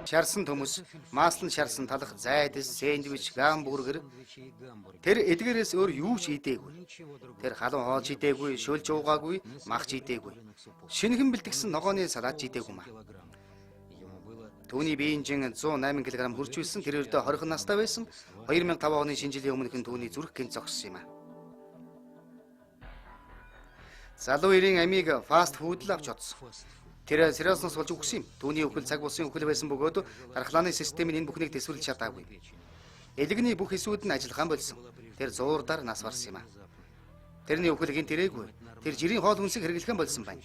Шарсан төмөс, маслан шарсан талах зайдис, сэндвич, гамбургер тэр эдгээрээс өөр юу ч идээгүй. Тэр халуун хоол идээгүй, шөлж уугаагүй, мах идээгүй. Шинэхэн бэлтгэсэн ногооны салат идээгүй маа. Түүний биеийн 108 кг хүрч байсан. Тэр өрдөө 20 настай байсан. 2005 оны шинэ жилийн өмнөхөн түүний зүрх гэнц зогссон юм а. Залуу ирийн амийг фаст фуд л авч одсон. Тэр сериосноос болж үхсэн юм. Түүний өхөл цаг бусын өхөл байсан бөгөөд дархлааны систем энэ бүхнийг төсвөрлж чадаагүй. Элэгний бүх эсүүд нь ажиллахан болсон. Тэр зуурдаар нас барсан юм а. Тэрний өхөл гинт ирээгүй. Тэр жирийн хоол хүнсийг хэрэглэхэн болсон байна.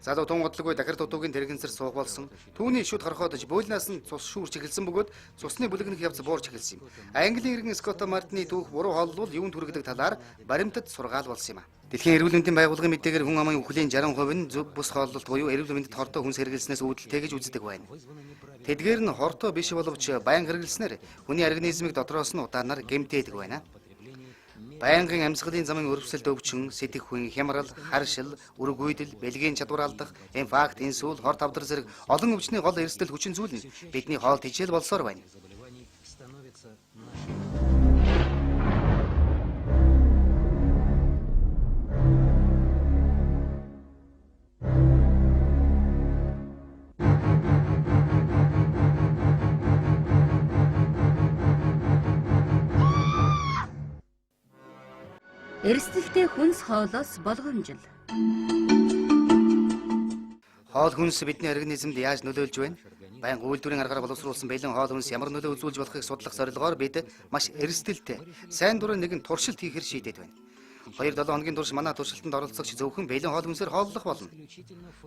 Залуу тунгадлгүй дахир дутуугийн тэрэгэнсэр сууг болсон. Түүний шүд хорхоодож бөөлнаас нь цус шүүрч эхэлсэн бөгөөд цусны бүлэгнэх явц буурч эхэлсэн юм. Английн иргэн Скотт Мартины түүх буруу хооллол юунд хүргэдэг талаар баримтад сургаал болсон юм а. Дэлхийн эрүүл мэндийн байгууллагын мэдээгээр хүн амын үхлийн 60% нь зөв бус хооллолт буюу эрүүл мэндэд хортой хүнс хэрэглэснээс үүдэлтэй гэж үздэг байна. Тэдгээр нь хортой биш боловч байнга хэрэглэснээр хүний организмыг дотроос нь удаанаар гэмтээдэг байна. Байнгын амьсгалын замын өрөвсөлд өвчин, сэтгэхүйн, хямрал, харшил, үргүйдэл, бэлгийн чадвар алдах, инфаркт, инсул, хор тавдар зэрэг олон өвчний гол эрсдэл хүчин зүйл нь бидний хоол тэжээл болсоор байна. Эрсдэлтэй хүнс хоолоос болгоомжил. Хоол хүнс бидний организмд яаж нөлөөлж байна? Байнга үйлдвэрийн аргаар боловсруулсан бэлэн хоол хүнс ямар нөлөө үзүүлж болохыг судлах зорилгоор бид маш эрсдэлтэй, сайн дурын нэгэн туршилт хийхэр шийдээд байна. 2-7 хоногийн турш манай туршилтанд оролцогч зөвхөн бэлэн хоол хүнсээр хооллох болно.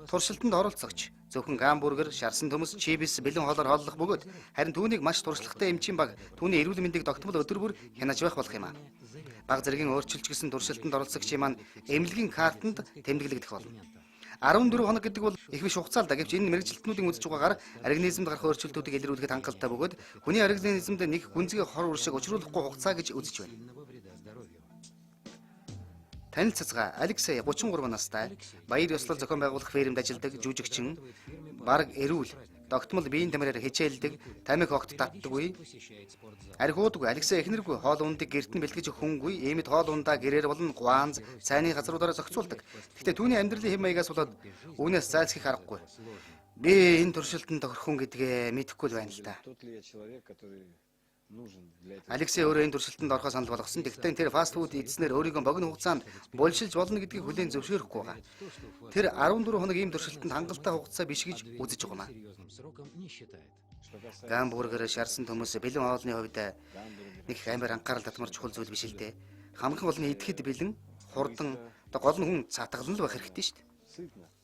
Туршилтанд оролцогч зөвхөн гамбургер, шарсан төмөс, чипс, бэлэн хоолоор хооллох бөгөөд харин түүнийг маш туршлагатай эмчийн баг түүний эрүүл мэндийг тогтмол өдөр бүр хянаж байх болох юм а. Баг зэргийн өөрчилж гисэн туршилтанд оролцогчийн маань эмнэлгийн картанд тэмдэглэгдэх болно. 14 хоног гэдэг бол их биш хугацаа л да. Гэвч энэ мэрэгжилтнүүдийн үзэж байгаагаар организмд гарах өөрчлөлтүүдийг илрүүлэхэд хангалттай бөгөөд хүний организмд нэг гүнзгий хор уршиг учруулахгүй хугацаа гэж үзэж байна. Танил цацгаа Алексей 33 настай, баяр ёслол зохион байгуулах фермд ажилладаг жүжигчин, бараг эрүүл, тогтмол биеийн тамираар хичээлдэг, тамхи огт татдаггүй. Архиудгүй Алексей эхнэргүй хоол ундыг гэрт нь бэлтгэж өгөх хүнгүй, иймд хоол ундаа гэрээр болон гуанз, цайны газруудаараа зохицуулдаг. Гэхдээ түүний амьдралын хэм маягаас болоод үүнээс зайлсхийх аргагүй. Би энэ туршилтанд тохирох хүн гэдгээ мэдэхгүй л байна л да. Алексей өөрөө энэ туршилтанд орохоо санал болгосон. Тэгвэл тэр фаст фуд эзснэр өөрийгөө богино хугацаанд булшилж болно гэдгийг хүлээн зөвшөөрөхгүй байгаа. Тэр 14 хоног ийм туршилтанд хангалттай хугацаа биш гэж үзэж байгаа юм. Гамбургер, шарсан төмөс, бэлэн хоолны хувьд нэг амар анхаарал татмар чухал зүйл биш л дээ. Хамгийн гол нь идэхэд бэлэн, хурдан, гол нь хүн цаатгалан л байх хэрэгтэй шүү дээ.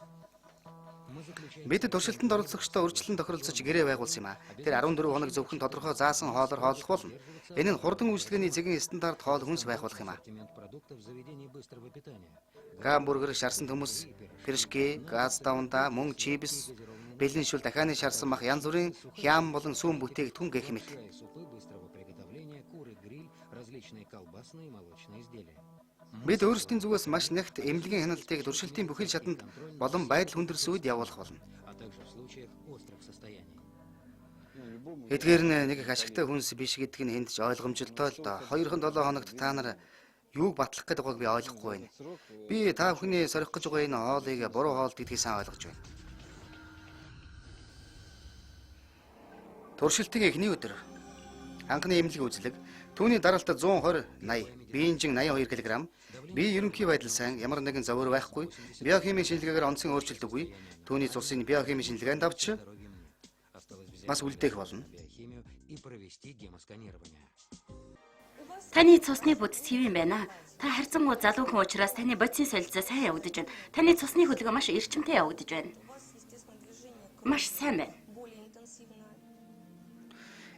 Бид туршилтанд оролцогчдоо урьдчилан тохиролцож гэрээ байгуулсан юм а. Тэр 14 хоног зөвхөн тодорхой заасан хоолоор хооллох болно. Энэ нь хурдан үйлчлэгээний зэгийн стандарт хоол хүнс байх болох юм а. Гамбургер, шарсан төмөс, пиршки, газ давнда, мөн чипс, бэлэн шүл, дахианы шарсан мах, янз бүрийн хям болон сүүн бүтээгдэхүүн гэх мэт. Бид өөрсдийн зүгээс маш нягт эмнэлгийн хяналтыг туршилтын бүхэл шатанд болон байдал хүндэрсэн үед явуулах болно. Эдгээр нэг их ашигтай хүнс биш гэдг нь хэнд ч ойлгомжтой л доо. 2-7 хоногт та нар юуг батлах гэдэг байгааг би ойлгохгүй байна. Би та бүхний сорих гэж байгаа энэ хоолыг буруу хоол гэдгийг сайн ойлгож байна. Туршилтын эхний өдөр анхны эмнэлгийн үзлэг, түүний дараалт 120-80, биеийн 82 кг, бие ерөнхий байдал сайн, ямар нэгэн зовөр байхгүй, биохимийн шинжилгээгээр онцгой өөрчлөлт үгүй, түүний цусын биохимийн шинжилгээнд авч бас үлдээх болно. Таны цусны бүтэц хэв юм байна. Та харьцангуй залуу хүн учраас таны бодисын солилцоо сайн явагдаж байна. Таны цусны хөдөлгөөн маш эрчимтэй явагдаж байна. Маш сайн байна.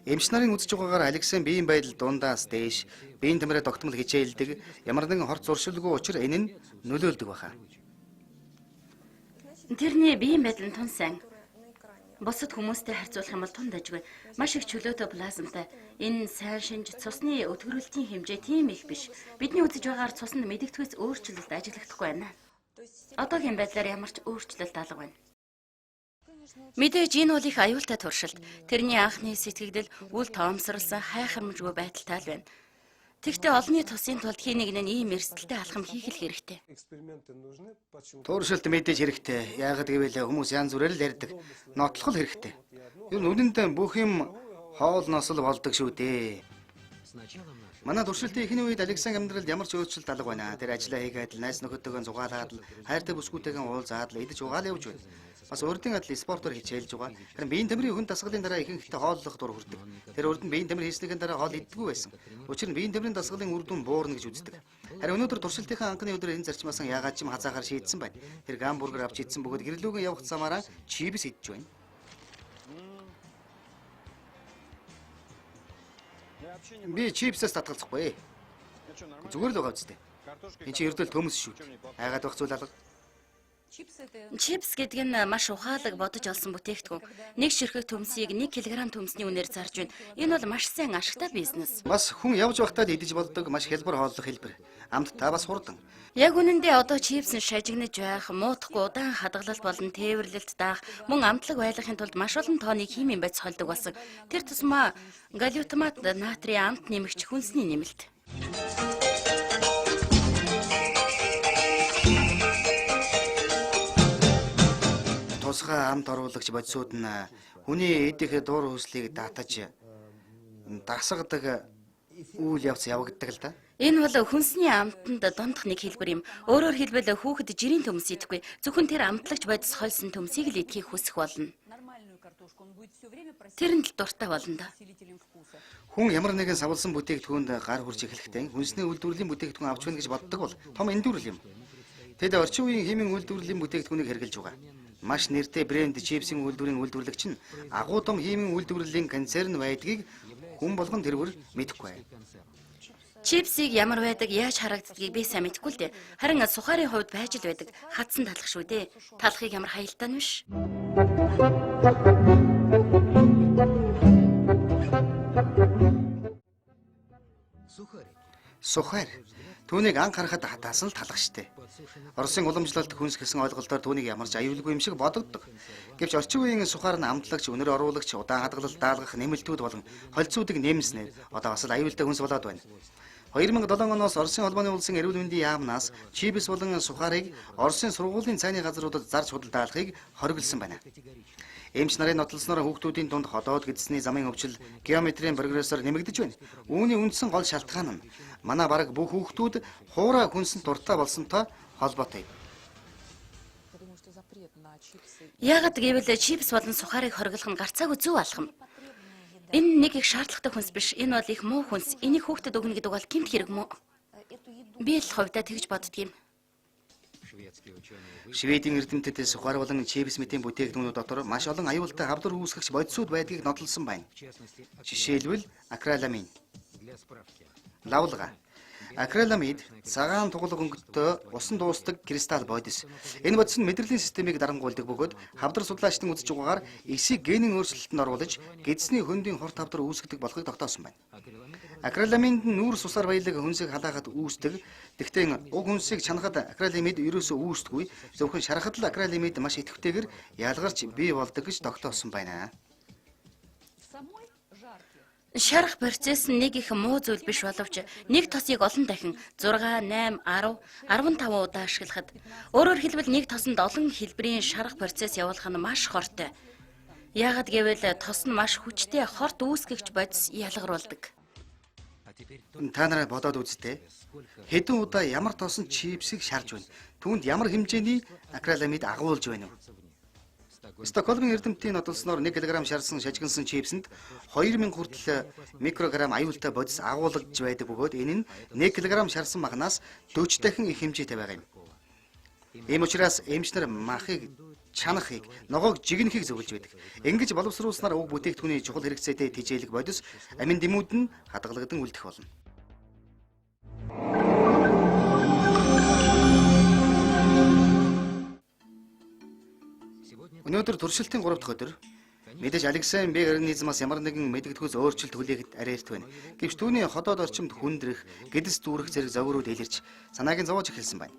Эмч нарын үзэж байгаагаар Алексийн биеийн байдал дундаас дээш, биеийн тамираа тогтмол хичээлдэг, ямар нэгэн хорт зуршилгүй учир энэ нь нөлөөлдөг баха. Тэрний биеийн байдал нь тун сайн. Бусад хүмүүстэй харьцуулах юм бол тунд ажгүй. Маш их чөлөөтэй плазмтай. Энэ сайн шинж цусны өтгөрөлтийн хэмжээ тийм их биш. Бидний үзэж байгаагаар цуснд мэдэгдэхүйц өөрчлөлт ажиглахдаггүй байна. Одоогийн байдлаар ямар ч өөрчлөлт алга байна. Мэдээж энэ бол их аюултай туршилт. Тэрний анхны сэтгэгдэл үл тоомсорлсон хайхамжгүй байдалтай л байна. Тэгтээ олонний тусын тулд хий нэг нь ийм эрсдэлтэй алхам хийх л хэрэгтэй. Туршилт мэдээж хэрэгтэй. Яагаад гэвэл хүмүүс янз бүрээр л ярьдаг. Нотлох л хэрэгтэй. Юу нүдэндээ бүх юм хоолноос л болдог шүү дээ. Манай туршилтын эхний үед Александр амьдралд ямар ч өөрчлөлт алга байна. Тэр ажиллаа хийгээд л найз нөхөдтэйгээ зугаалаад л хайртай бүсгүйтэйгээ уулзаад л идэж угаал явж байна. Бас урдын адил спортоор хичээлж байгаа. Харин биеийн тамирын хүн дасгалын дараа ихэнхдээ хооллох дур хүрдэг. Тэр урд нь биеийн тамир хийснийхэн дараа хоол иддэггүй байсан. Учир нь биеийн тамирын дасгалын үр дүн буурна гэж үздэг. Харин өнөөдөр туршилтынхаа анхны өдөр энэ зарчмаас яагаад ч юм хазаахаар шийдсэн байна. Тэр гамбургер авч идсэн бөгөөд гэрлүүгэн явах замаараа чипс идэж байна. Би чипсээс татгалзахгүй. Зүгээр л байгаа үстэй. Энд чи ердөө төмөс шүү. Айгаад байх зүйл алга. Чипс гэдэг нь маш ухаалаг бодож олсон бүтээгдэхүүн. Нэг ширхэг төмсийг 1 кг төмсний үнээр зарж байна. Энэ бол маш сайн ашигтай бизнес. Бас хүн явж байхдаа л идэж болдог маш хялбар хооллох хэлбэр. Амт та бас хурдан. Яг үнэндээ одоо чипс нь шажигнаж байх, муутахгүй удаан хадгалалт болон тээвэрлэлт даах, мөн амтлаг байлгахын тулд маш олон тооны химийн бодис холдог болсон. Тэр тусмаа глютамат натрийн амт нэмэгч хүнсний нэмэлт. Тусгай амт оруулагч бодисууд нь хүний идэх дуур хүслийг датаж дасгадаг үйл явц явагддаг л да. Энэ бол хүнсний амтанд дондох нэг хэлбэр юм. Өөрөөр хэлбэл хүүхэд жирийн төмс идэхгүй, зөвхөн тэр амтлагч бодис хольсон төмсийг л идэхийг хүсэх болно. Тэрэнд л дуртай болно да. Хүн ямар нэгэн савлсан бүтээгдэхүүнд гар хүрч эхлэхдээ хүнсний үйлдвэрлэлийн бүтээгдэхүүн авч байна гэж боддог бол том эндүрэл юм. Тэд орчин үеийн химийн үйлдвэрлэлийн бүтээгдэхүүнийг хэрглэж байгаа. Маш нэртэй брэнд чипсийн үйлдвэрийн үйлдвэрлэгч нь агуу том химийн үйлдвэрлэлийн концерн байдгийг хүн болгон тэрвэр мэдэхгүй. Чипсийг ямар байдаг, яаж харагддгийг би сайн мэдэхгүй л дээ. Харин сухарын хувьд байж л байдаг. Хатсан талах шүү дээ. Талахыг ямар хаялтаа нь биш. Сухар. Түүнийг анх харахад хатаасан л талах штэ. Оросын уламжлалт хүнс гэсэн ойлголтоор түүнийг ямар ч аюулгүй юм шиг бодогддог. Гэвч орчин үеийн сухаар нь амтлагч, үнэр оруулагч, удаан хадгалалт даалгах нэмэлтүүд болон холцуудыг нэмснээр одоо бас л аюултай хүнс болоод байна. 2007 оноос Оросын холбооны улсын эрүүл мэндийн яамнаас чипс болон сухарыг Оросын сургуулийн цайны газруудад зарж худалдаалахыг хориглосон байна. Эмч нарын нотлолсноор хүүхдүүдийн дунд ходоод гэдсний замын өвчл геометрийн прогрессор нэмэгдэж байна. Үүний үндсэн гол шалтгаан нь манай бараг бүх хүүхдүүд хуурай хүнсэнд дуртай болсонтой холбоотой. Яагаад гэвэл чипс болон сухарыг хориглох нь гарцаагүй зөв алхам. Энэ нэг их шаардлагатай хүнс биш. Энэ бол их муу хүнс. Энийг хүүхдэд өгнө гэдэг бол гэмт хэрэг мөн. Би л хувьдаа тэгж боддгийм. Шведийн эрдэмтэд сухар болон чипс мэтийн бүтээгдэхүүнүүд дотор маш олон аюултай хавдар үүсгэгч бодисууд байдгийг нотолсон байна. Жишээлбэл акриламид, лавлга. Акриламид цагаан тугалаг өнгөтэй усан дуустдаг кристалл бодис. Энэ бодис нь мэдрэлийн системийг дарангуйлдаг бөгөөд хавдар судлаачдын үзэж байгаагаар эсийг генийн өөрчлөлтөнд оруулж гэдсний хөндийн хорт хавдар үүсгдэг болохыг тогтоосон байна. Акриламид нь нүүр сусаар баялаг хүнсийг халаахад үүсдэг. Тэгвэл уг хүнсийг чанахад акриламид ерөөсөө үүсдэггүй. Зөвхөн шарахад л акриламид маш идэвхтэйгээр ялгарч бий болдог гэж тогтоосон байна. Шарах процесс нь нэг их муу зүйл биш боловч нэг тосыг олон дахин 6, 8, 10, 15 удаа ашиглахад өөрөөр хэлбэл нэг тосонд олон хэлбэрийн шарах процесс явуулах нь маш хортой. Яагад гэвэл тос нь маш хүчтэй хорт үүсгэгч бодис ялгаруулдаг. Та нараа бодоод үзтээ. Хэдэн удаа ямар тосон чипсийг шарж байна. Түүнд ямар хэмжээний акриламид агуулж байна вэ? Стокгольмын эрдэмтдийн нотолсноор 1 кг шарсан шажигнсан чипсэнд 2000 хүртэл микрограмм аюултай бодис агуулж байдаг бөгөөд энэ нь 1 кг шарсан магнаас 40 дахин их хэмжээтэй байгаа юм. Ийм учраас эмч нар махыг чанахыг, ногоог жигнэхийг зөвлөж байдаг. Ингэж боловсруулснаар уг бүтээгдэхүүний чухал хэрэгцээтэй тижээлэг бодис амин дэмүүд нь хадгалагдан үлдэх болно. Өнөөдөр туршилтын 3 дахь өдөр. Мэдээж Александр бие организмаас ямар нэгэн мэдэгдэхүйс өөрчлөлт хүлээхэд арилт байна. Гэвч түүний ходоод орчимд хүндрэх, гэдэс дүүрэх зэрэг зоврууд илэрч санааг нь зовоож эхэлсэн байна.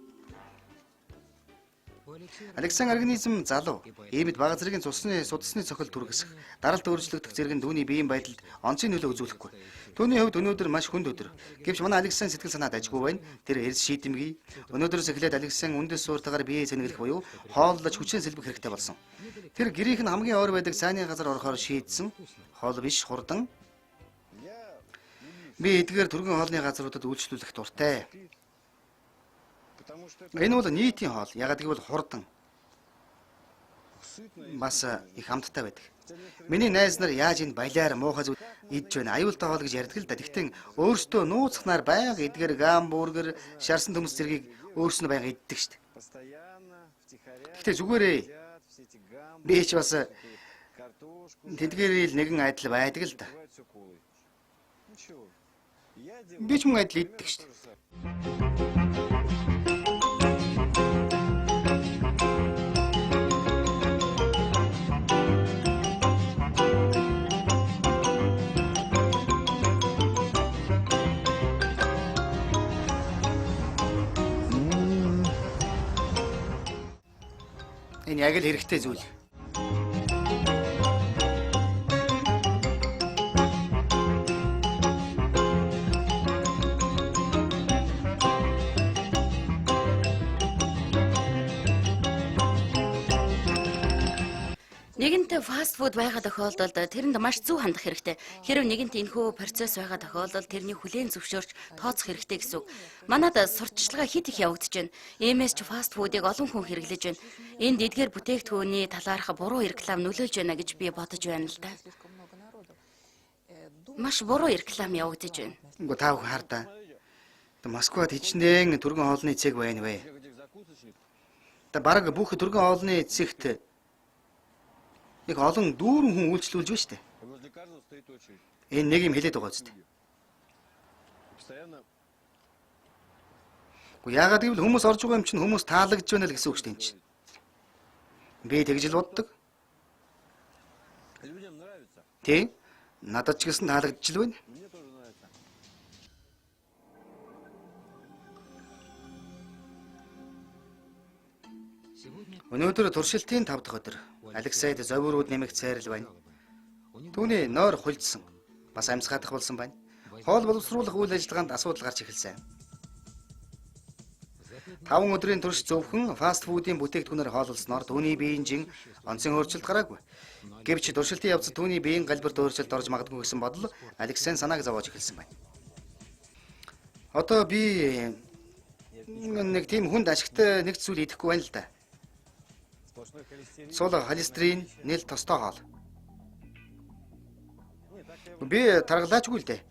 Александр организм залуу, иймд бага зэргийн цусны судасны цохил түргэсэх, даралт өөрчлөгдөх зэрэг нь түүний биеийн байдалд онцгийн нөлөө үзүүлэхгүй. Түүний хувьд өнөөдөр маш хүнд өдөр. Гэвч манай Александр сэтгэл санаа дажгүй байна. Тэр эрс шийдэмгий. Өнөөдрөөс эхлээд Александр үндэс сууртаагаар бие сэнгэлэх буюу хооллож хүчин сэлбэх хэрэгтэй болсон. Тэр гэрийнх нь хамгийн ойр байдаг сайнны газар орохоор шийдсэн. Хоол биш хурдан. Би эдгээр түргэн хоолны газруудад үйлчлүүлэх дуртай. Энэ бол нийтийн хоол. Ягаад гэвэл хурдан. Бас их амттай байдаг. Миний найз нар яаж энэ балиар муухай зүйл идж байна. Аюултай хоол гэж ярьдаг л да. Гэхдээ өөрсдөө нууцхнаар байнга эдгээр гамбургер, шарсан төмс зэргийг өөрснөө байнга иддэг шүү дээ. Гэхдээ зүгээрээ би ч бас тэдгээрийг нэгэн адил байдаг л да. Би ч мөн адил иддэг шүү дээ. Энэ яг л хэрэгтэй зүйл. Нэгэнт фаст фуд байгаа тохиолдолд тэрэнд маш зөв хандах хэрэгтэй. Хэрэв нэгэнт энэхүү процесс байгаа тохиолдолд тэрний хүлээн зөвшөөрч тооцох хэрэгтэй гэсэн үг. Манайд сурталчилгаа хит их явагдаж байна. Иймээс ч фаст фудыг олон хүн хэрэглэж байна. Энд эдгээр бүтээгдэхүүний талаарх буруу реклам нөлөөлж байна гэж би бодож байна л да. Маш буруу реклам явагдаж байна. Үгүй та бүхэн хар да. Москвад хичнээн түргэн хоолны цэг байна вэ? Бараг бүх түргэн хоолны цэгт нэг олон дүүрэн хүн үйлчлүүлж байна шүү дээ. Энэ нэг юм хэлээд байгаа зү. Гэхдээ яагаад гэвэл хүмүүс орж байгаа юм чинь хүмүүс таалагдж байна л гэсэн үг шүү дээ энэ чинь. Би тэгж л боддог. Тийм. Надад ч гэсэн таалагдж л байна. Өнөөдөр туршилтын 5 дахь өдөр. Алексайд зовирууд нэмэх цайрал байна. Түүний нойр хулжсан. Бас амьсгаадах болсон байна. Хоол боловсруулах үйл ажиллагаанд асуудал гарч эхэлсэн. 5 өдрийн турш зөвхөн фаст фудын бүтээгдэхүүнээр хооллосноор түүний биеийн жин онцгой өөрчлөлт гараагүй. Гэвч туршилтын явцад түүний биеийн галбирт өөрчлөлт орж магадгүй гэсэн бодол Александ санааг зовоож эхэлсэн байна. Одоо би нэг тийм хүнд ашигтай нэг зүйл идэхгүй байна л да. Цул холестерин, нэл тостой хоол. Би таргалаачгүй л дээ.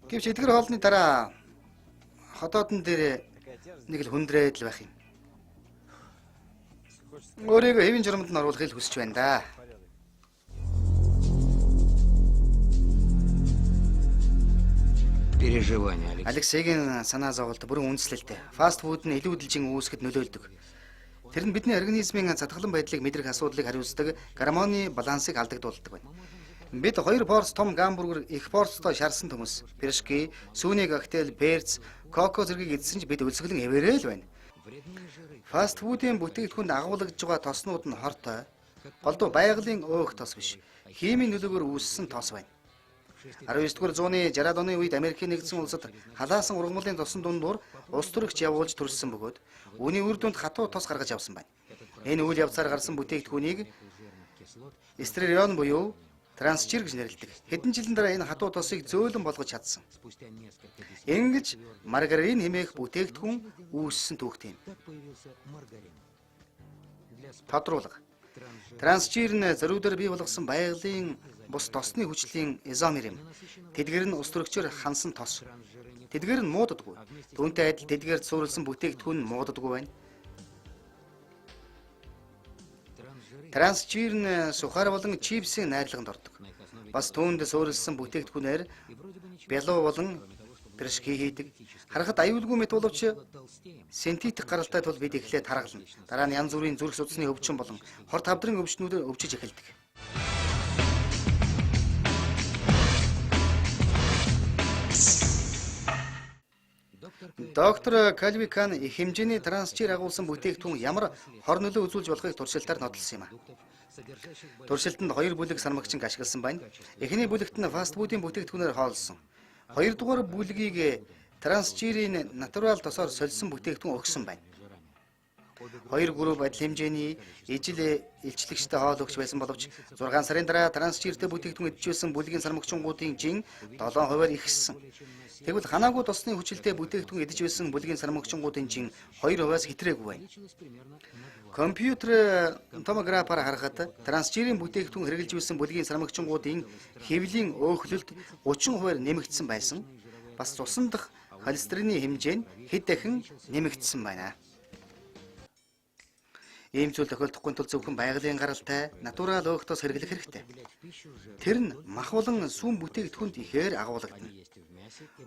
Гэвч эдгээр хоолны дараа хотоодн дээр нэг л хүндрээд л байх юм. Өөрийгөө хэвийн журамд нь оруулахыг хүсэж байна да. Алексейгийн санаа зовлт бүрэн үндэслэлтэй. Фаст фуд нь илүү дэлжин үүсгэхэд нөлөөлдөг. Тэр нь бидний организмын цатгалан байдлыг мэдрэх асуудлыг хариуцдаг гормоны балансыг алдагдуулдаг байна. Бид 2 порц том гамбургер, их порцтой шарсан төмөс, пирожки, сүүний коктейл, перц, коко зэргийг идсэн ч бид өлсгөлэн эвээрэл байна. Фаст фудын бүтээгдэхүүнд агуулгаж байгаа тоснууд нь хортой, голдуу байгалийн өөх тос биш, химийн нөлөөгөөр үүссэн тос байна. 19-р зууны 60-аад оны үед Америкийн нэгдсэн улсад халаасан ургамлын тосон дундуур улс төрөгч явуулж төрсөн бөгөөд үүний үр дүнд хатуу тос гаргаж авсан байна. Энэ үйл явцаар гарсан бүтээгдэхүүнийг эстерион буюу трансжир гэж нэрлэдэг. Хэдэн жилийн дараа энэ хатуу тосыг зөөлөн болгож чадсан. Ингэж маргарин хэмээх бүтээгдэхүүн үүссэн түүхтэй юм. Тодруулга. Трансжир нь зориудаар бий болгосон байгалийн бус тосны хүчлийн изомер юм. Тэдгээр нь ус төрөгчөөр хансан тос. Тэдгээр нь мууддаггүй. Түүнтэй адил тэдгээрд суурилсан бүтээгдэхүүн нь мууддаггүй байна. Трансжир нь сухар болон чипсийн найрлаганд ордог. Бас түүнд суурилсан бүтээгдэхүүнээр бялуу болон пирожки хийдэг. Харахад аюулгүй мэт боловч синтетик гаралтай тул бид эхлээд харгална. Дараа нь янз бүрийн зүрх судасны өвчин болон хор тавдрын өвчнүүдээр өвчиж эхэлдэг. Доктор Кальвикан их хэмжээний трансжир агуулсан бүтээгдэхүүн ямар хор нөлөө үзүүлж болохыг туршилтаар нотолсон юм а. Туршилтанд 2 бүлэг сармагчин ашигласан байна. Эхний бүлэгт нь фастфудын бүтээгдэхүүнээр хоолсон. Хоёрдугаар бүлгийг трансжирийн натурал тосоор сольсон бүтээгдэхүүн өгсөн байна. 2 групп адил хэмжээний ижил илчлэгчтэй хоол өгч байсан боловч 6 сарын дараа трансжиртэй бүтээгдэхүүн идчихсэн бүлгийн сармагчингуудын жин 7%-аар ихссэн. Тэгвэл ханаагүй тосны хүчилтэй бүтээгдэхүүн идэж байсан бүлгийн сармагчингуудын жин 2%-аас хэтрээгүй байна. Компьютер томографаар харахад трансжирийн бүтээгдэхүүн хэрэгжилж байсан бүлгийн сармагчингуудын хэвлийн өөхлөлт 30%-аар нэмэгдсэн байсан. Бас цусан дахь холестерины хэмжээ нь хэд дахин нэмэгдсэн байна. Ийм зүйл тохиолдохгүй тул зөвхөн байгалийн гаралтай натурал өөхтөөс хэрэглэх хэрэгтэй. Тэр нь мах болон сүм бүтээгдэхүүнд ихээр агуулгадна.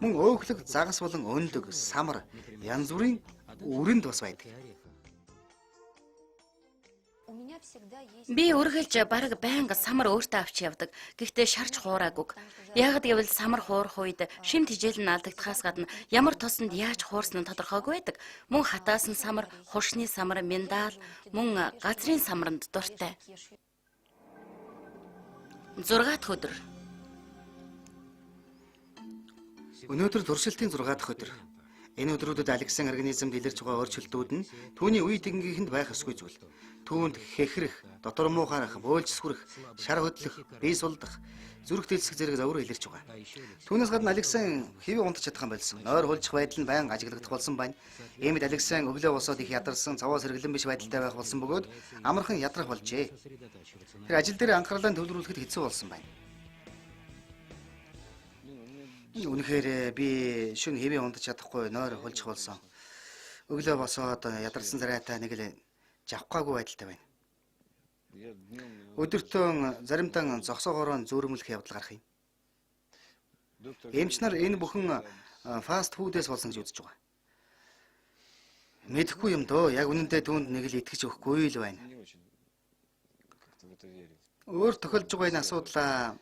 Мөн өөхлөг загас болон өнлөг, самар янз бүрийн өрөнд бас байдаг. Би үргэлж бараг байнга самар өөртөө авч явдаг. Гэхдээ шарж хуураагүй. Яг гэвэл самар хуурах үед шимт хижээл нь алдагдахаас гадна ямар тосонд яаж хуурсан нь тодорхойгүй байдаг. Мөн хатаасан самар, хушны самар, миндал, мөн газрын самаранд дуртай. 6 дахь өдөр. Өнөөдөр туршилтын 6 дахь өдөр. Энэ өдрүүдэд Алексийн организмд илэрч байгаа өөрчлөлтүүд нь түүний үе тэгэнгийнхэнд байх ёсгүй зүйл. Түүнд хэхрэх, дотор муухаарах, бөөлжсгүрэх, шар хөдлөх, бие сулдах, зүрх дэлсэх зэрэг зовөр илэрч байгаа. Түүнээс гадна Алексийн хэвээ унтаж чадах юм болсон. Нойр хулжих байдал нь байнга ажиглагдах болсон байна. Иймд Алексийн өглөө босоод их ядарсан, цаваа сэргэлэн биш байдалтай байх болсон бөгөөд амархан ядрах болжээ. Тэр ажил дээр анхаарлаа төвлөрүүлэхэд хэцүү болсон байна. Үнэхээр би шөнө хэвээ унтаж чадахгүй, нойр хулжих болсон. Өглөө босоод ядарсан царайтай нэг л жавхгаагүй байдалтай байна. Өдөртөө заримдаа зогсоогоор зөөрмөлөх явдал гарах юм. Эмч нар энэ бүхэн фаст фудээс болсон гэж үзэж байгаа. Мэдэхгүй юм дөө. Яг үнэндээ түүнд нэг л итгэж өгөхгүй л байна. Өөр тохиолж байгаа энэ асуудлаа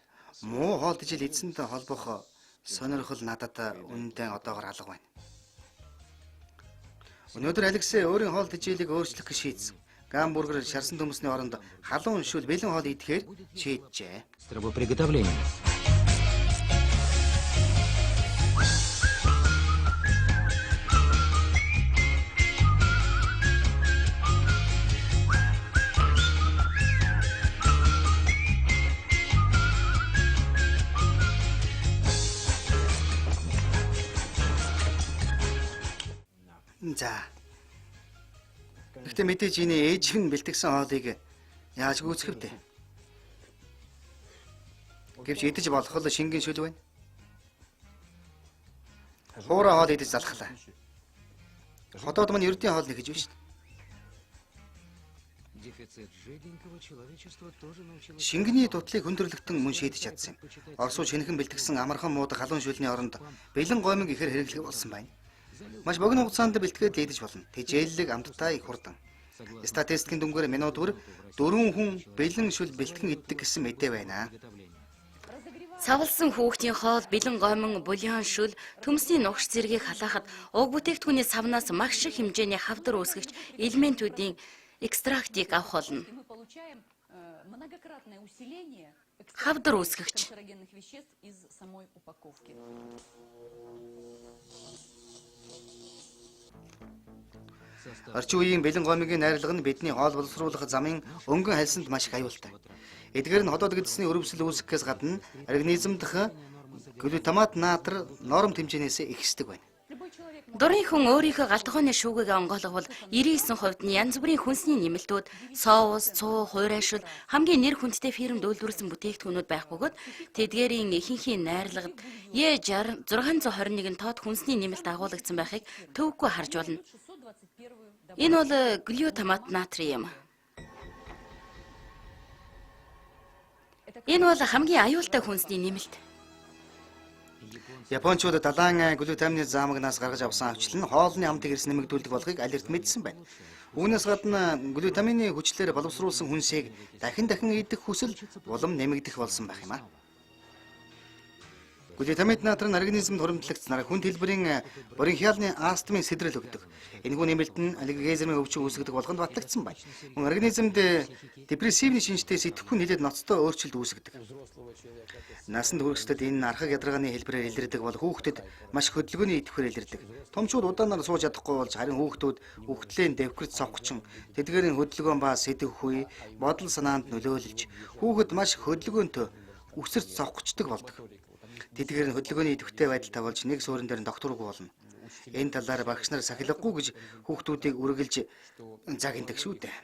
муу хоол ижил эзэнтэй холбох сонирхол надад үнэндээ одоогоор алга байна. Өнөөдөр Алексей өөрийн хоол тэжээлийг өөрчлөх гэж шийдсэн. Гамбургер, шарсан төмөсний оронд халуун шүл бэлэн хоол идэхээр шийджээ. За. Гэхдээ мэдээж энэ ээж нь бэлтгэсэн хоолыг яаж гүйцэх вэ? Гэвч идэж болох л шингэн шүл байна. Хуурай хоол идэж залхлаа. Хотод мань ердийн хоол нэгж байна шүү дээ. Шингэний дутлыг хөндөрлөгтөн мөн шийдэж чадсан юм. Оросууд шинэхэн бэлтгэсэн амархан муудаг халуун шүлний оронд бэлэн гомиг ихээр хэрэглэх болсон байна. Маш богино хугацаанд бэлтгээд идэж болно. Тэжээллэг амттай их хурдан. Статистикийн дүнгээр минутаар 4 хүн бэлэн шүл бэлтгэн иддэг гэсэн мэдээ байна. Савлсан хүүхдийн хоол, бэлэн гомон, бульон шүл, төмсний нугш зэргийг халаахад уг бүтээгдэхүүний савнаас маш их хэмжээний хавдар үүсгэгч элементүүдийн экстрактыг авах болно. Хавдар үүсгэгч. Орчин үеийн бэлэн гомигийн найрлага нь бидний хоол боловсруулах замын өнгөн хальсанд маш их аюултай. Эдгээр нь хотод гэдэсний өрөвсөл үүсгэхээс гадна организм дэх глутамат натр норм хэмжээнээс ихсдэг байна. Дурын хүн өөрийнхөө галтгооны шүүгийг онгойлгол 99% нь янз бүрийн хүнсний нэмэлтүүд, соус, цуу, хуурайшил хамгийн нэр хүндтэй фирмд үйлдвэрлэсэн бүтээгдэхүүнүүд байх бөгөөд тэдгээрийн ихэнхийн найрлагад Е60 621 тоод хүнсний нэмэлт агуулгдсан байхыг төвөггүй харж болно. Энэ бол глютамат натрий юм. Энэ бол хамгийн аюултай хүнсний нэмэлт. Япончууд далайн глутамины заамагнаас гаргаж авсан авчлал нь хоолны амтыг эрс нэмэгдүүлдэг болохыг алерт мэдсэн байна. Үүнээс гадна глутамины хүчлээр боловсруулсан хүнсийг дахин идэх хүсэл улам нэмэгдэх болсон байх юм а. Глютамат натрын организмд хуримтлагдсанаар хүнд хэлбэрийн борин хялны астмын сэдрэл өгдөг. Энэхүү нэмэлт нь аллергезмын өвчин үүсгдэг болгонд батлагдсан байна. Мөн организмд депрессивны шинжтэй сэтгэхүй нэлээд ноцтой өөрчлөлт үүсгдэг. Насанд хүрэхсдэд энэ архаг ядаргааны хэлбэрээр илэрдэг бол хүүхдэд маш хөдөлгөөний идэвхээр илэрдэг. Томчууд удаанаар сууж чадахгүй болж харин хүүхдүүд үхтлэн дэвхэрч цогчин тэдгээрийн хөдөлгөөн ба сэтгэхүй бодол санаанд нөлөөлж хүүхэд маш хөдөлгөөнтэй үсэрч цогцдог болдог. Тэдгээр нь хөдөлгөөний идэвхтэй байдалтай болж нэг суурин дээр нь докторгүй болно. Энэ талаар багш нар сахилгагүй гэж хүүхдүүдийг үргэлж загнадаг шүү дээ.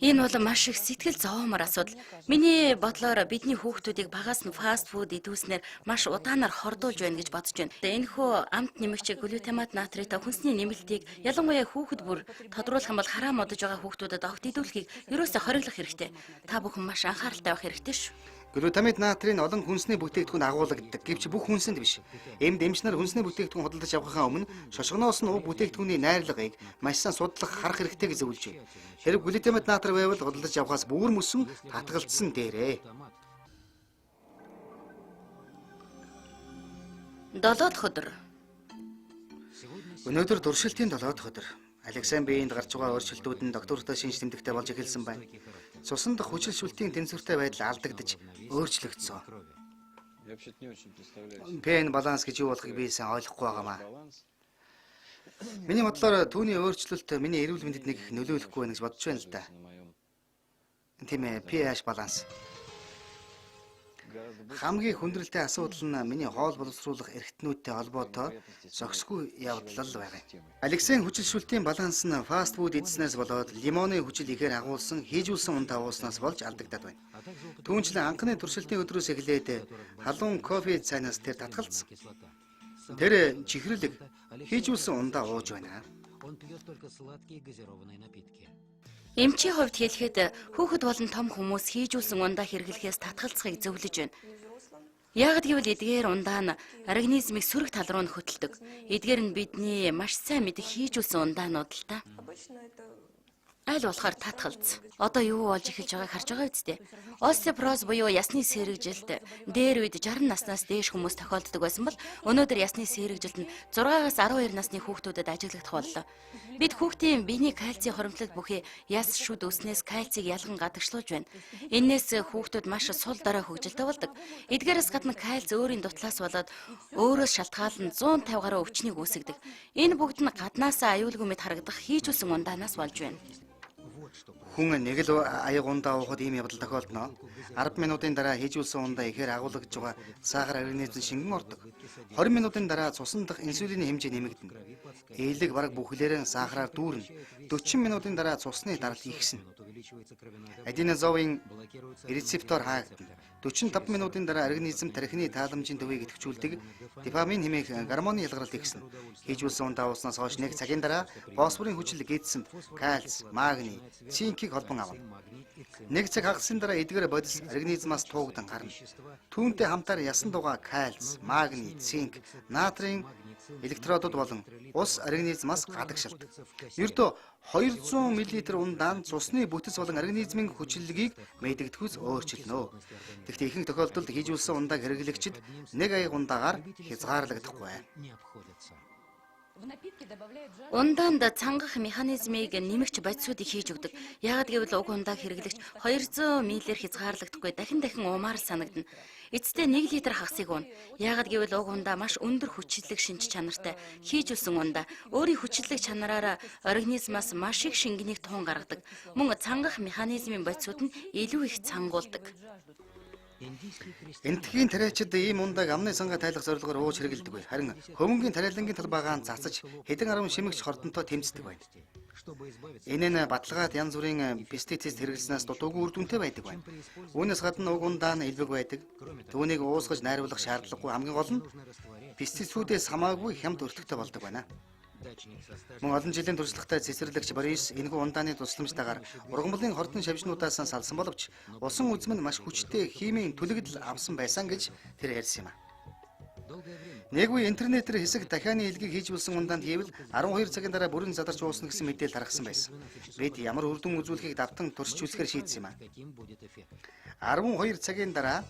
Энэ бол маш их сэтгэл зовоомор асуудал. Миний бодлоор бидний хүүхдүүдийг багаас нь фаст фуд идүүлснээр маш удаанаар хордуулж байна гэж бодож байна. Энэхүү амт нэмэгч глютамат натритай хүнсний нэмэлтийг ялангуяа хүүхэд бүр тодруулах юм бол хараа модож байгаа хүүхдүүдэд огт идүүлэхийг ерөөсөө хориглох хэрэгтэй. Та бүхэн маш анхааралтай байх хэрэгтэй шүү. Глютамат натрийн олон хүнсний бүтээгдэхүүн агуулдаг гэвч бүх хүнсэнд биш. Эмд эмчнэр хүнсний бүтээгдэхүүн худалдаж авахын өмнө шошгоноос нь уг бүтээгдэхүүний найрлагыг маш сайн судлах харах хэрэгтэй гэж зөвлөж байна. Хэрэг глютамат натр байвал худалдаж авахаас бүр мөсөн татгалцсан дээрээ. 7 дахь өдөр. Өнөөдөр туршилтын 7 дахь өдөр. Александр биеинд гарч байгаа өөрчлөлтүүд нь доктортой шинж тэмдэгтэй болж эхэлсэн байна. Цусан дах хүчилшүүлтийн тэнцвэртэй байдал алдагдаж өөрчлөгдсөн. ПН баланс гэж юу болохыг би сайн ойлгохгүй байгаамаа. Миний бодлоор түүний өөрчлөлт миний эрүүл мэндэд нэг их нөлөөлөхгүй байна гэж бодож байна л да. Тийм ээ, pH баланс. Хамгийн хүндрэлтэй асуудал нь миний хоол боловсруулах эрхтнүүдтэй холбоотой зохисгүй явдал байгаа юм. Алексийн хүчилшүүлтийн баланс нь фаст фуд идснээс болоод лимоны хүчил ихээр агуулсан хийжүүлсэн унд агуулснаас болж алдагдаад байна. Түүнчлэн анхны туршилтын өдрөөс эхлээд халуун кофе цайнаас тэр татгалцсан. Тэр чихрэлэг хийжүүлсэн ундаа ууж байна. Эмчийн хувьд хэлэхэд хүүхэд болон том хүмүүс хийжүүлсэн ундаа хэрэглэхээс татгалзахыг зөвлөж байна. Яг гэвэл эдгээр ундаа нь организмыг сөрөг тал руу хөтэлдэг. Эдгээр нь бидний маш сайн мэдэх хийжүүлсэн ундаанууд л та. Аль болохоор татгалз. Одоо юу болж эхэлж байгааг харж байгаа үсттэй. Остеопороз буюу ясны сэргэжилт дээр үед 60 наснаас дээш хүмүүс тохиолддог байсан бол өнөөдөр ясны сэргэжилт нь 6-аас 12 насны хүүхдүүдэд ажиглагдах боллоо. Бид хүүхдийн биений кальцийн хоримтлал бүхий яс шүд өснөөс кальцийг ялган гадагшлуулж байна. Энээс хүүхдүүд маш сул дорой хөгжилтэй болдог. Эдгээрээс гадна кальц өөрийн дутлаас болоод өөрөөс шалтгаалan 150 гаруй өвчнийг үүсгэдэг. Энэ бүгд нь гаднаасаа аюулгүй мэд харагдах хийжүүлсэн ундаанаас болж байна. Хүн нэг л аяг ундаа уухад ийм явдал тохиолдно. 10 минутын дараа хийжүүлсэн ундаа ихээр агуулгаж байгаа сахар организмд шингэн ордог. 20 минутын дараа цусан дах инсулины хэмжээ нэмэгдэнэ. Ээлэг бараг бүхлээрээ сахараар дүүрнэ. 40 минутын дараа цусны даралт ихснэ. Аденозовын рецептор хаагдана. 45 минутын дараа организм тархины тааламжийн төвийг идэвхжүүлдэг дофамин хэмээх гормоны ялгаралт ихснэ. Хийжүүлсэн ундаа ууснаас хойш нэг цагийн дараа фосфорын хүчил гидсэнд кальц, магний, цинкийг холбон авна. Нэг цаг хагасны дараа эдгээр бодис организмаас туугдан гарна. Түүнтэй хамтаар ясан дугаа кальц, магний, цинк, натрийн электродууд болон ус организмаас гадагшилдаг. Ердөө 200 мл ундаа цусны бүтэц болон организмын хүчилгээг мэдэгдэхүйс өөрчилнө. Гэхдээ ихэнх тохиолдолд хийжүүлсэн ундааг хэрэглэгчид нэг аяг ундаагаар хязгаарлагдахгүй. Ундаанд цангах механизмыг нэмэгч бодисуудыг хийж өгдөг. Яагад гэвэл уг ундааг хэрэглэгч 200 мл-ээр хязгаарлагдахгүй дахин уумаар санагдана. Эцэстээ 1 литр хагасыг ууна. Яагад гэвэл уг ундаа маш өндөр хүчлэг шинж чанартай. Хийжүүлсэн ундаа өөрийн хүчлэг чанараараа организмаас маш их шингэнийг туун гаргадаг. Мөн цангах механизмын бодисууд нь илүү их цангуулдаг. Энтхийн тариачид ийм ундааг амны сангаа тайлах зорилгоор ууж хэрэгэлдэг. Харин хөвөнгийн тариалангийн талбайгаан цацаж хэдэн 10 шимэгч хордонтой тэмцдэг байна. Энэ нь баталгаад янз бүрийн пестицид хэрэглэснээс дутуугүй үр дүнтэй байдаг байна. Үүнээс гадна уг ундаа нь элбэг байдаг. Түүнийг уусгаж найруулах шаардлагагүй, хамгийн гол нь пестицидээс хамаагүй хямд өртөгтэй болдог байна. Мөн олон жилийн туршлагатай цэцэрлэгч Борис энэхүү ундааны тусламжтайгаар ургамлын хордон шавжнуудаас салсан боловч усан үзэм нь маш хүчтэй химийн түлэгдэл авсан байсан гэж тэр ярьсан юм а. Нэг үе интернетээр хэсэг дахианы илгийг хийжүүлсэн ундаанд хийвэл 12 цагийн дараа бүрэн задарч уусна гэсэн мэдээлэл гаргасан байсан. Бид ямар үр дүн үзүүлэхийг давтан туршиж үзэхээр шийдсэн юм а. 12 цагийн дараа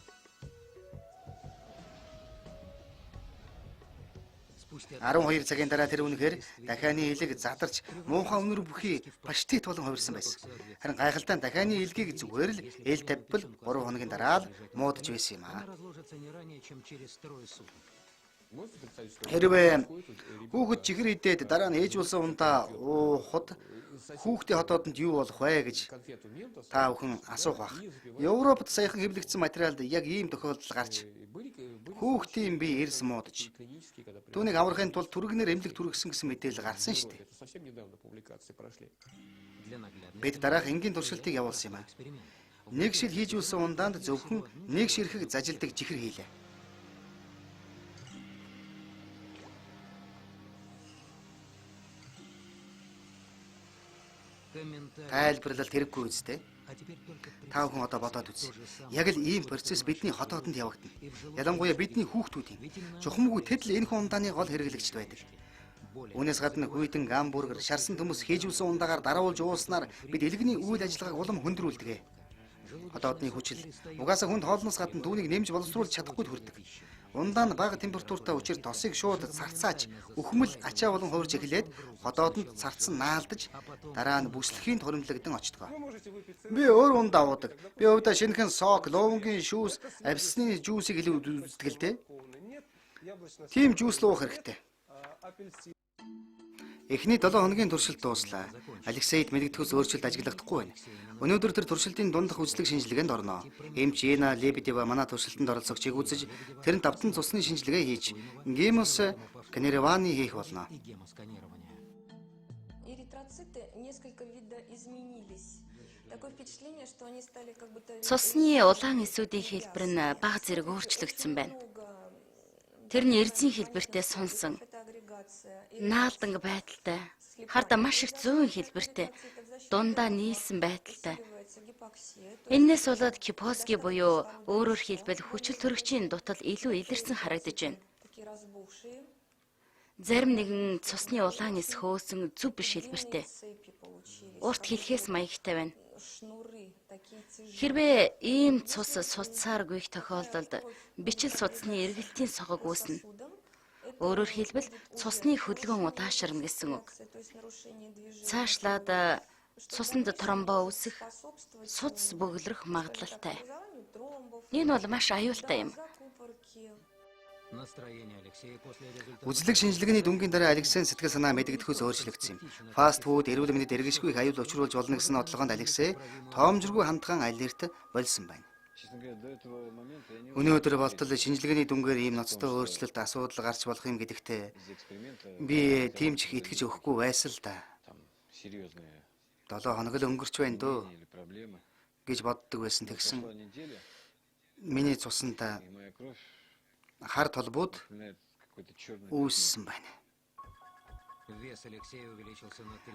12 цагийн дараа тэр үнэхээр дахианы элэг задарч муухай өнөр бүхий паштет болон хувирсан байсан. Харин гайхалтай нь дахианы элгийг зүгээр л эл тавьбал 3 хоногийн дараа л муудаж байсан юм аа. Хэрвээ хүүхэд чихэр идээд дараа нь ээж болсон ундаа уухад хүүхдийн хотоодонд юу болох вэ гэж та бүхэн асуух бах. Европод саяхан хэвлэгдсэн материалд яг ийм тохиолдол гарч хүүхдийн бие эрс муудаж түүнийг аврахын тулд түргэнээр эмнэлэг түргэсэн гэсэн мэдээлэл гарсан шүү дээ. Бид дараах энгийн туршилтыг явуулсан юм аа. Нэг шил хийж үлсэн ундаанд зөвхөн нэг ширхэг зажилдаг чихэр хийлээ. Тайлбарлалт хэрэггүй үстэй. Та бүхэн одоо бодоод үз. Яг л ийм процесс бидний хотоодонд явагдана. Ялангуяа бидний хүүхдүүдийн чухамгүй тэд л энэ хүн ундааны гол хэрэглэгчд байдаг. Үүнээс гадна хүйтэн гамбургер, шарсан төмөс хийж үлсэн ундаагаар даруулж ууснаар бид элэгний үйл ажиллагааг улам хөндрүүлдэг. Хотоодны хүчил угаасаа хүнд хоолноос гадна түүнийг нэмж боловсруулж чадахгүй төрдөг. Ундаа нь бага температуртай учир тосыг шууд царцааж өхмөл ачаа болон хувирж эхлээд хотоодонд царцсан наалдаж дараа нь бүслэхийн торимлогдсон очтгоо. Би өөр ундаа уудаг. Би өвдө шинэхэн сок, ловонгийн шүүс, апельсины жуусыг илүү үздэг л дээ. Тим жуус л уух хэрэгтэй. Эхний 7 хоногийн туршилт дууслаа. Алексейд мэрэгдэхүйс өөрчлөлт ажиглагдахгүй байна. Өнөөдөр тэр туршилтын дундах үзлэг шинжилгээнд орно. Эмч Ена Лебедева манай туршилтанд оролцогчийг үзэж тэрэнд давтан цусны шинжилгээ хийж гемос сканирование хийх болно. Цусны улаан эсүүдийн хэлбэр нь бага зэрэг өөрчлөгдсөн байна. Тэрний эрзийн хэлбэртэй сунсан, наалданг байдалтай, харда маш их зүүн хэлбэртэй, дундаа нийлсэн байдалтай. Энээс болоод кипоски буюу өөрөөр хэлбэл хүчил төрөгчийн дутал илүү илэрсэн харагдаж байна. Зарим нэгэн цусны улаан эс хөөсөн зүв биш хэлбэртэй. Урт хэлхээс маягтай байна. Хэрвээ ийм цус судсааргүй тохиолдолд бичил судасны эргэлтийн согог үүснэ. Өөрөөр хэлбэл цусны хөдөлгөөн удаашрна гэсэн үг. Цаашлаад цуснд тромбо үүсэх, судас бөглөрөх магадлалтай. Энэ бол маш аюултай юм. Үзлэг шинжилгээний дүнгийн дараа Алексейн сэтгэл санаа мэдэгдэхүйс өөрчлөгдсөн юм. Фаст фуд, эрүүл мэндэд эргэшгүй их аюул учруулж болно гэсэн одлогоонд Алексей тоомжиргүй хандхан алерт болсон байна. Өнөөдөр болтол шинжилгээний дүнгээр ийм ноцтой өөрчлөлт асуудал гарч болох юм гэдэгтээ би тийм ч их итгэж өгөхгүй байсан л да. 7 хоног л өнгөрч байна дөө гэж боддог байсан тэгсэн. Миний цусанд хар толбууд үүссэн байна.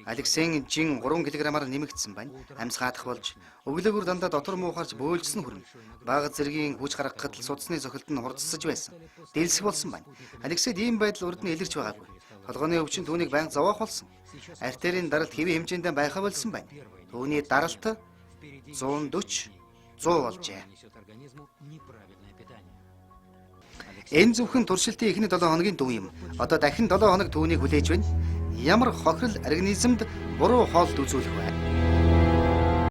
Алексейн жин 3 кг-аар нэмэгдсэн байна. Амьс хаадах болж, өглөөгөр дандаа дотор муухарч бөөлжсөн хүрнэ. Бага зэргийн хүч гаргахад л судасны зохилт нь хурцсаж байсан. Дэлсэх болсон байна. Алексейд ийм байдал урд нь илэрч байгаагүй. Толгойн өвчин түүнийг байнга зовоох болсон. Артерийн даралт хэвийн хэмжээндээ байхаа болсон байна. Түүний даралт 140, 100 болжээ. Энэ зөвхөн туршилтын эхний 7 хоногийн дүн юм. Одоо дахин 7 хоног түүнийг хүлээж байна. Ямар хохирол организмд буруу хоолт үзүүлэх вэ?